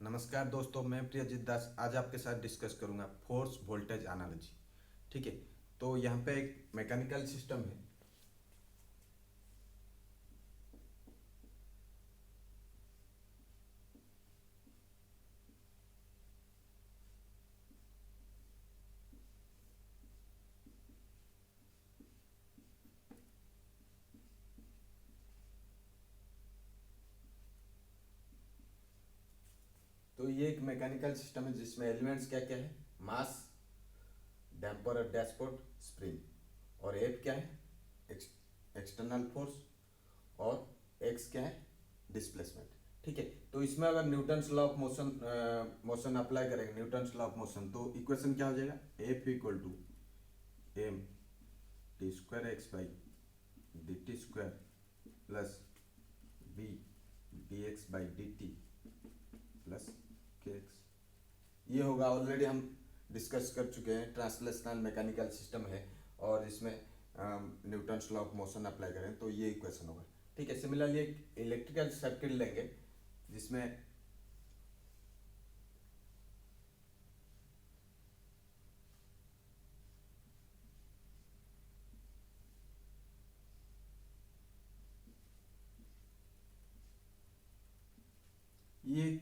नमस्कार दोस्तों, मैं प्रियजीत दास आज आपके साथ डिस्कस करूंगा फोर्स वोल्टेज एनालॉजी। ठीक है। तो यहाँ पे एक मैकेनिकल सिस्टम है। तो ये एक मैकेनिकल सिस्टम है जिसमें एलिमेंट्स क्या क्या है। मास, डैम्पर और डैशपोर्ट, स्प्रिंग। और एफ क्या है, एक्सटर्नल फोर्स। और एक्स क्या है, डिस्प्लेसमेंट। ठीक है। तो इसमें अगर Newton's law of motion apply करेंगे, न्यूटन्स लॉ ऑफ मोशन, तो इक्वेशन क्या हो जाएगा, F equal to M T square X by D T square plus B D X by D T plus K X. ये होगा, already हम discuss कर चुके हैं। ट्रांसलेशनल मैकेनिकल सिस्टम है और इसमें Newton's law of motion apply करें तो ये इक्वेशन होगा। ठीक है। सिमिलरली एक इलेक्ट्रिकल सर्किट लेंगे जिसमें ये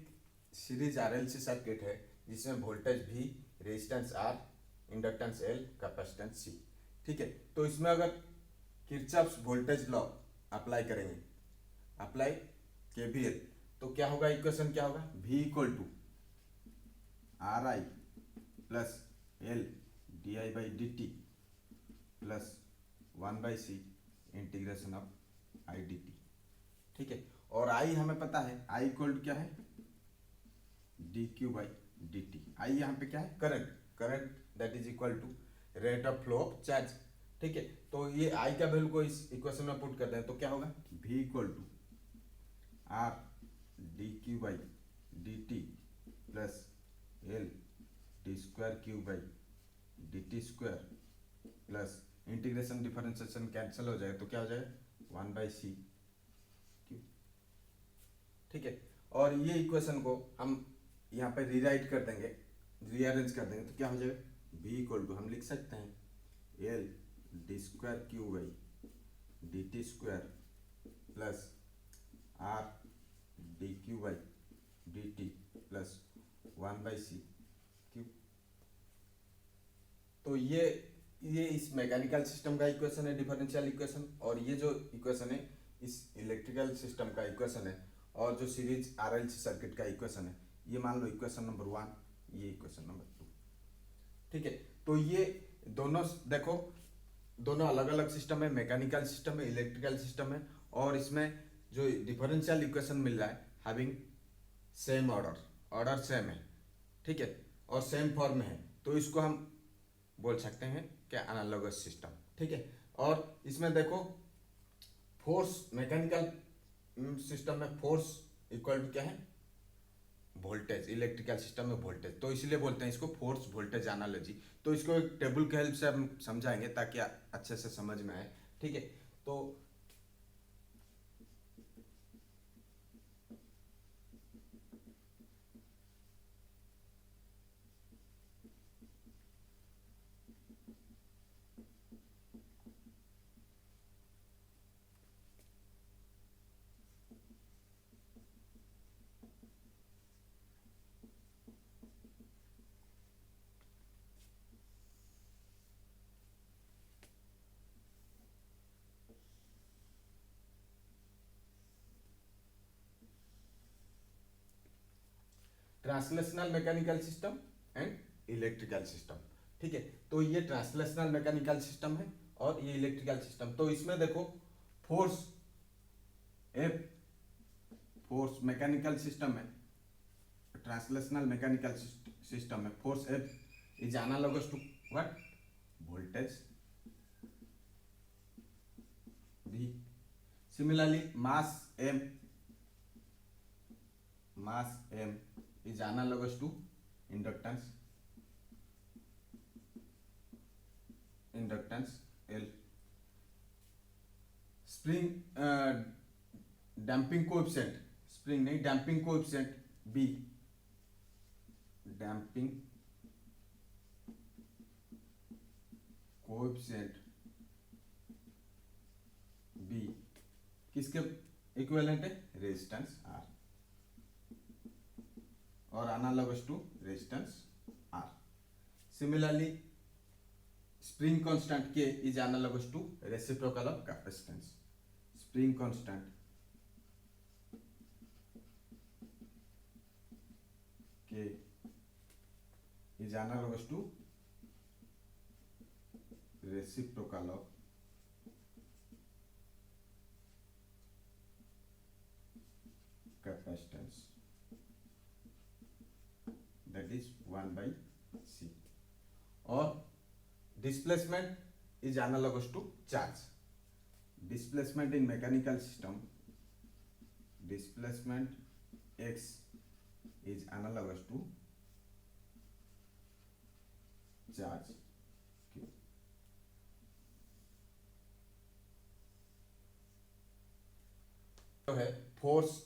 सीरीज आरएलसी सर्किट है जिसमें voltage V, resistance R, inductance L, capacitance C। ठीक है। तो इसमें अगर किरचॉफ्स वोल्टेज लॉ अप्लाई करेंगे, अप्लाई KVL, तो क्या होगा, इक्वेशन क्या होगा, V equal to R I plus L D I by D T plus 1/c integration of I D T. ठीक है। और आई हमें पता है, आई इक्वल टू क्या है, D Q by D T. I यहाँ पे क्या है, current. Current that is equal to rate of flow of charge. ठीक है। तो ये आई का वैल्यू को इस इक्वेशन में पुट करते हैं तो क्या होगा, v equal to R D Q by D T plus L D square Q by D T square plus integration differentiation cancel हो जाए तो क्या हो जाएगा, 1/c क्यू। ठीक है। और ये इक्वेशन को हम यहाँ पे रीराइट कर देंगे, रीअरेंज कर देंगे तो क्या हो जाएगा, v इक्वल टू हम लिख सकते हैं L D square Q by D T square plus are D Q by D T plus 1/c Q. तो ये इस मैकेनिकल सिस्टम का इक्वेशन है, डिफरेंशियल इक्वेशन। और ये जो इक्वेशन है इस इलेक्ट्रिकल सिस्टम का इक्वेशन है। और जो सीरीज आरएलसी सर्किट का इक्वेशन है, ये मान लो इक्वेशन नंबर 1, ये इक्वेशन नंबर 2। ठीक है। तो ये दोनों देखो, दोनों अलग अलग सिस्टम है, मैकेनिकल सिस्टम है, इलेक्ट्रिकल सिस्टम है। और इसमें जो डिफरेंशियल इक्वेशन मिल रहा है having same order, order same है। ठीक है। और सेम फॉर्म में है तो इसको हम बोल सकते हैं क्या, एनालॉगस सिस्टम। ठीक है। और इसमें देखो फोर्स, मैकेनिकल सिस्टम में फोर्स इक्वल टू क्या है, वोल्टेज। इलेक्ट्रिकल सिस्टम में वोल्टेज, तो इसलिए बोलते हैं इसको फोर्स वोल्टेज एनालॉजी। तो इसको एक टेबल के हेल्प से हम समझाएंगे ताकि अच्छे से समझ में आए। ठीक है। तो translational mechanical system and electrical system. ठीक है। तो ये ट्रांसलेशनल मैकेनिकल सिस्टम है और ये इलेक्ट्रिकल सिस्टम। तो इसमें देखो force F, force mechanical system है, ट्रांसलेशनल मैकेनिकल सिस्टम में force F is analogous to what, voltage v। Similarly mass m is analogous to inductance L। Spring damping coefficient, spring नहीं, damping coefficient B damping coefficient B किसके equivalent है? Resistance R और analogous to resistance R. Similarly spring constant K is analogous to reciprocal of capacitance. Spring constant K is analogous to reciprocal of capacitance, that is 1/c। और displacement is analogous to charge। displacement in mechanical system, displacement x is analogous to charge q। तो है force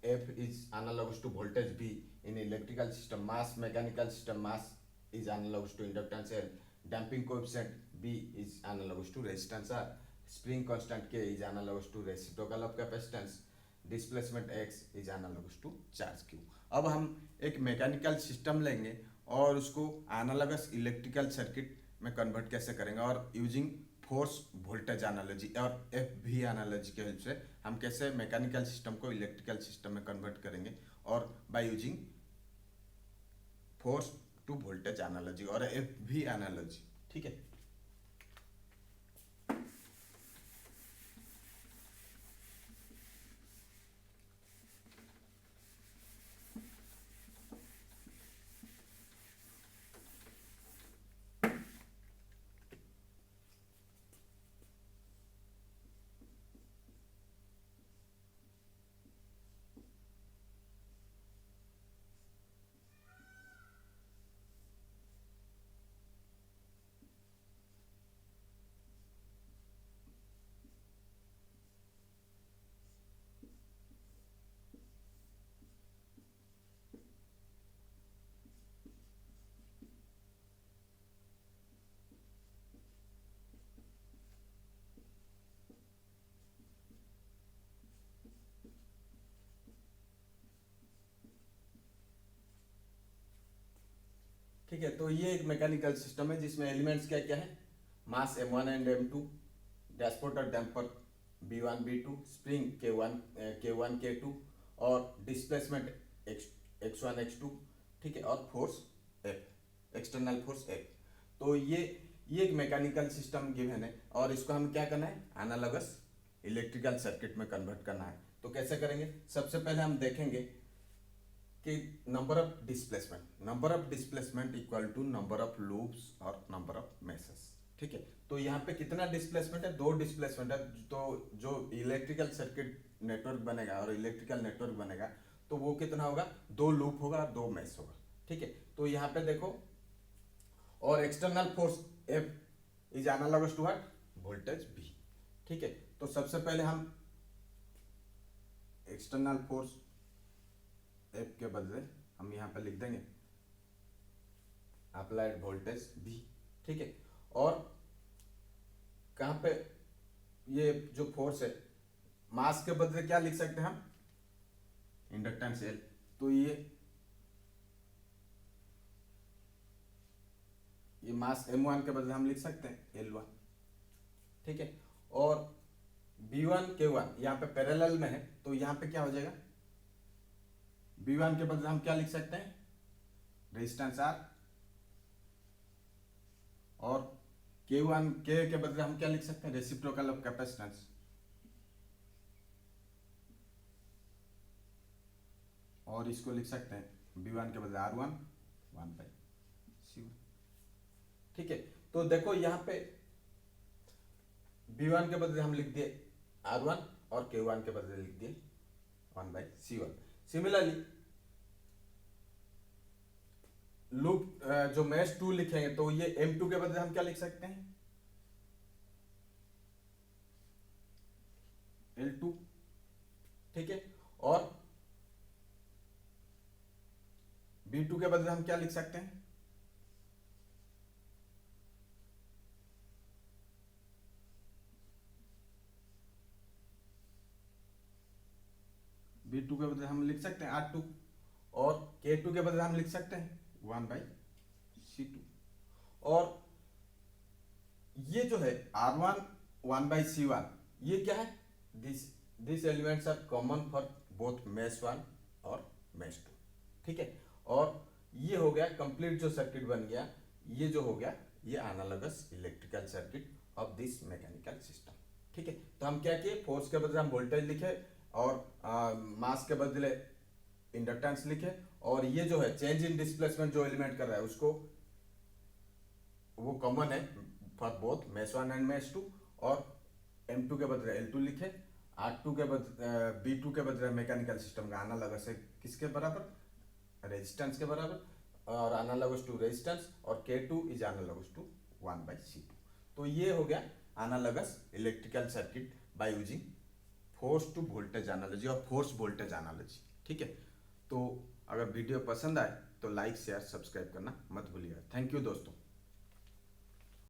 F is analogous to voltage V in electrical system, mass mechanical system, mass is analogous to inductance L, damping coefficient B is analogous to resistance R, spring constant K is analogous to reciprocal of capacitance, displacement X is analogous to charge Q। अब हम एक mechanical system लेंगे और उसको analogous electrical circuit में convert कैसे करेंगे और यूजिंग फोर्स वोल्टेज एनालॉजी और एफ भी एनालॉजी के हेल्प से हम कैसे मैकेनिकल सिस्टम को इलेक्ट्रिकल सिस्टम में कन्वर्ट करेंगे और by using force to voltage analogy और एफ भी एनालॉजी। ठीक है, ठीक है। तो ये एक मैकेनिकल सिस्टम है जिसमें एलिमेंट्स क्या क्या है? मास m1 एंड m2, डैशपोर्ट और damper b1 b2, spring k1 k2 और डिस्प्लेसमेंट x1 x2। ठीक है, और force F, external force F। तो ये एक मैकेनिकल सिस्टम गिवन है और इसको हम क्या करना है? एनालॉगस इलेक्ट्रिकल सर्किट में कन्वर्ट करना है। तो कैसे करेंगे? सबसे पहले हम देखेंगे कि number of displacement equal to number of loops और नंबर ऑफ मेसेस। ठीक है, तो यहाँ पे कितना डिस्प्लेसमेंट है? 2 डिस्प्लेसमेंट है। तो जो इलेक्ट्रिकल सर्किट नेटवर्क बनेगा और इलेक्ट्रिकल नेटवर्क बनेगा तो वो कितना होगा? 2 लूप होगा और 2 मेश होगा। ठीक है, तो यहाँ पे देखो, और external force F is analogous to what? Voltage V। ठीक है, तो सबसे पहले हम एक्सटर्नल फोर्स F के बदले हम यहाँ पे लिख देंगे अप्लाइड वोल्टेज V। ठीक है, और कहाँ पे ये जो फोर्स है, मास के बदले क्या लिख सकते हैं हम? Inductance L। तो ये मास M1 के बदले हम लिख सकते हैं L1। ठीक है, और B1 K1 यहाँ पे पैरेलल में है तो यहाँ पे क्या हो जाएगा? B1 के बदले हम क्या लिख सकते हैं? Resistance R। और K1 के बदले हम क्या लिख सकते हैं? Reciprocal of capacitance. और इसको लिख सकते हैं B1 के बदले R1 1/C1। ठीक है, तो देखो यहाँ पे B1 के बदले हम लिख दिए R1 और K1 के बदले लिख दिए 1/C1। सिमिलरली लूप जो मैश 2 लिखेंगे तो ये M2 के बदले हम क्या लिख सकते हैं? L2। ठीक है, और B2 के बदले हम क्या लिख सकते हैं, B2 के बदले हम लिख सकते हैं R2, और K2 के बदले हम लिख सकते हैं 1/C2। और ये जो है R1 1/C1, ये क्या है, this elements are common for both mesh 1 और मेश 2, ठीक है। और ये हो गया कंप्लीट जो सर्किट बन गया, ये जो हो गया ये analogous electrical circuit of this mechanical system, ठीक है। तो हम क्या किए, फोर्स के बदले हम वोल्टेज लिखे, और मास के बदले इंडक्टेंस लिखे, और ये जो है चेंज इन डिस्प्लेसमेंट जो एलिमेंट कर रहा है उसको, वो कॉमन है for both mesh 1 and mesh 2, और M2 के बदले L2 लिखे, R2 के बदले B2 के बदले मैकेनिकल सिस्टम का एनालॉगस है किसके बराबर, रेजिस्टेंस के बराबर, और एनालॉगस टू रेजिस्टेंस, और K2 is analogous to 1/C2। तो ये हो गया analogous electrical circuit by using force to voltage analogy और फोर्स वोल्टेज एनालॉजी, ठीक है। तो अगर वीडियो पसंद आए तो लाइक शेयर सब्सक्राइब करना मत भूलिएगा। थैंक यू दोस्तों।